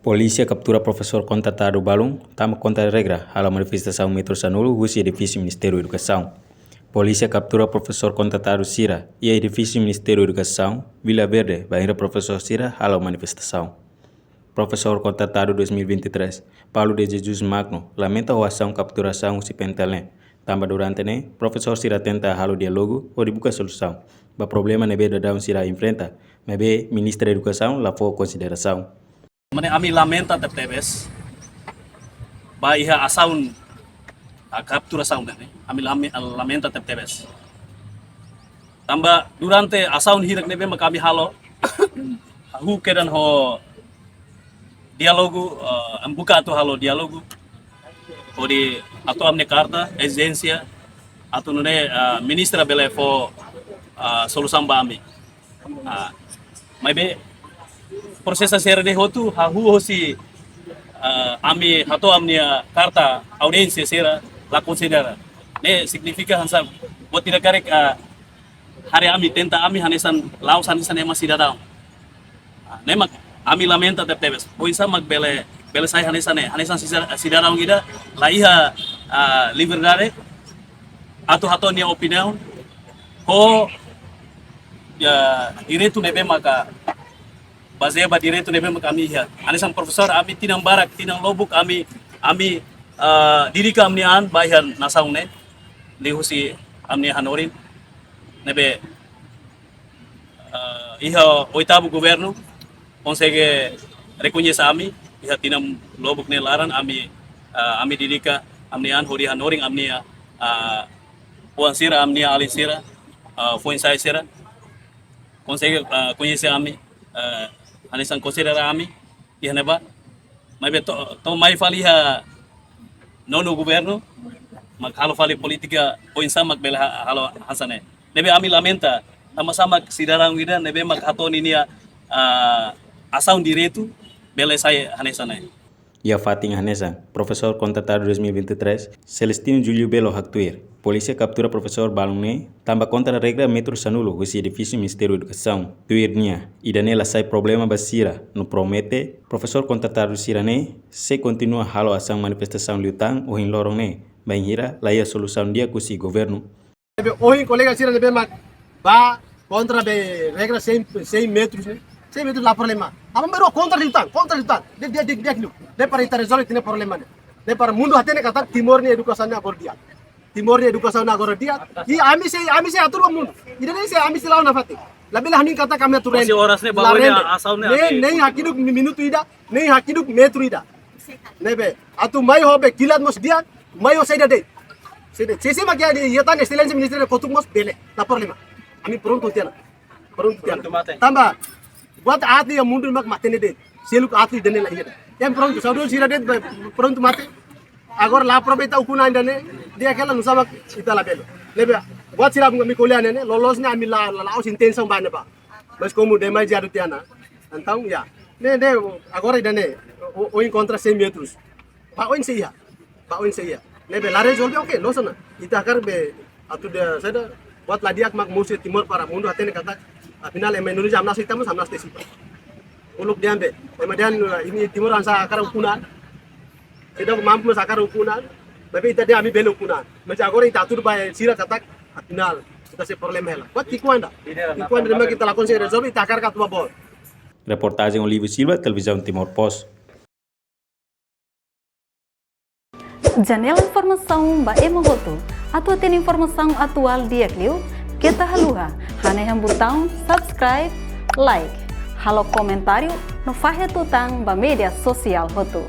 Polícia captura professor contratado balão, tama contra a regra, a manifestação Metro Sanulu, Rússia, edifício Ministério da Educação. Polícia captura professor contratado Sira e edifício Ministério da Educação, Vila Verde, Bahia professor Sira, a manifestação. Professor contratado 2023, Paulo de Jesus Magno, lamenta a ação capturação Cipentalém. Tamba durante né, professor Sira tenta halo diálogo ou dibuka solução. O problema nebe da daun Sira enfrenta, mas Ministro da Educação lá for consideração. Kami lamenta TPS bahia asaun capturação né kami lamenta TPS tamba durante asaun hirak nebe kami halo hu kedan ho dialogo buka atau halo dialogo di atau amne karta agência atau nune ministra bele fo solução ba ami proses sera de hotu hahu hosi ami atau amnia karta audiência sera la considera ne significa hansa buat tidak karek hari ami tenta ami hanesan laus hanesan yang masih datang ne mak ami lamenta tebes poisa mak bele saya hanesan sidaraw gida laiha liberdade atau nia opinião ho ya direito nebe maka baseia ba direito nebe kami ya anisan profesor ami tinang barak tinang lobuk ami diri kami an bayan nasaung ne lihusi amni hanorin nebe iha oitavo governo consegue reconhecer ami iha tinang lobuk ne laran ami didika amni an hori hanoring amni puan sira amni alin sira fuin sai sira consegue conhecer ami anisan considera ami iha neba mas to mai faliha nono governo mag halo fali politika poin sama bela halo hasane nebe ami lamenta sama-sama sidarang wida nebe mag hatoni nia asaun direito bela saya hanesane Ya Fating Hanesa, professor contratado 2023, Celestino Julio Belo Hactuir. Polícia captura professor Balune, tamba contra a regra Metro Sanulo, esse edifício Ministério da Educação. Tuirnia, e Daniela sai problema basira, no promete, professor contratado Sirane, se continua halo ação manifestação liutang ou em lorone, bem hira, lá a solução dia com o governo. Hoje colega Sirane bem ba contra a regra 100 metros, né? 100 metros lá problema. Apa baru contra liutang. Dia para kita resolve tine problema ne. Dia para mundo hatene kata timor ni edukasinya agor dia. Timor ni edukasinya agor dia. I ami se atur mundo. Ida se ami se lawan afate. Labilah hani kata kami atur. Si orasne bawanya asaune. Ne hakiduk minuto ida, ne hakiduk metro ida. Nebe atu mai hobe kilat mos dia, mai ho saida de. Sese magia di yatan excelência ministra kotuk mos bele. La problema. Ami pronto tiana. Tambah buat atli yang mundur mak matene de. Seluk atli dene la ida. Yang pronto saudara sira de pronto mate. Agora lá aproveita ukuna indane dia kala nusa mak ita la belo. Lebe buat sira mi kuliah nene lolosnya ami la aus intensão bane ba. Mas como de mais jadu tiana. Então ya. Ne agora idane o encontra 100 metros. Ba oin seia. Lebe la resolve oke no sana. Ita kar be atu de sada buat la dia mak musi timur para mundo atene kata final em Indonesia amnas kita mas amnas tesi. Uluk diambe. Kemudian ini timur ansa akar ukunan. Tidak mampu sakar ukunan. Tapi tadi ami belo ukunan. Macam agora kita atur by sira katak final. Kita se problema hela. Buat tikuanda. Tikuanda memang kita lakukan se resolve kita akar katuma bol. Reportagem Olívio Silva, Televisão Timor Post. Janela informação ba emogoto. Atau tem informação atual dia kliu. Kita haluha. Hane yang butang subscribe, like. Halo comentário no Farre Tutang ba media sosial hotu.